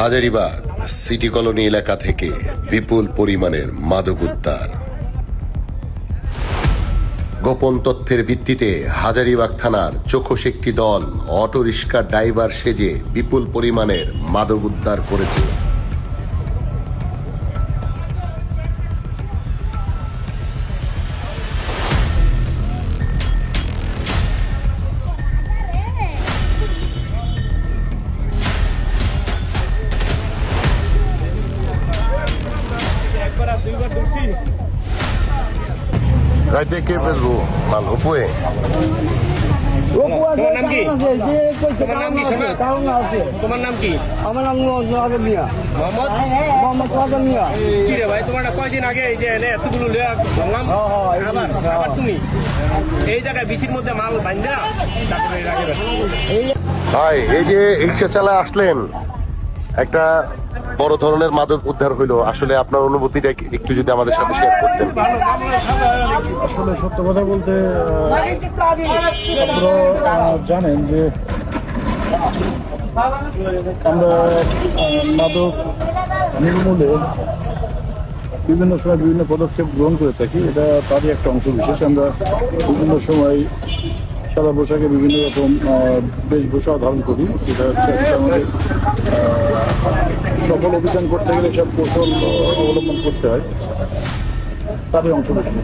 Hazaribagh city colony এলাকা থেকে বিপুল পরিমাণের মাদক উদ্ধার। গোপন তথ্যের ভিত্তিতে হাজারীবাগ থানার চোখস একটি দল অটোরিকশার ড্রাইভার সেজে বিপুল পরিমাণের মাদক উদ্ধার করেছে। রাইতে কে বেচবো মাল উপয়ে? তোমার নাম কি? আমার নাম মিয়া। মোহাম্মদ মিয়া। কি রে ভাই, তোমার কয়দিন আগে এই যে এতগুলো ভাঙলাম, আবার তুমি এই জায়গায় বিসির মধ্যে মাল বান্ধা ভাই এই যে রিক্সা চালা আসলেন, একটা বড় ধরনের মাদক উদ্ধার হইলো, আসলে আপনার অনুভূতিটা একটু যদি আমাদের সাথে শেয়ার করতেন। আসলে সত্য কথা বলতে আপনারা জানেন যে আমরা মাদক নির্মূলে বিভিন্ন সময় বিভিন্ন পদক্ষেপ গ্রহণ করে থাকি। এটা তারই একটা অংশ বিশেষ। আমরা বিভিন্ন সময় সাদা পোশাকে বিভিন্ন রকম বেশভূষা ধারণ করি। এটা হচ্ছে আমাদের সফল অভিযান করতে গেলে সব কৌশল অবলম্বন করতে হয়, তারই অংশ বিশেষ।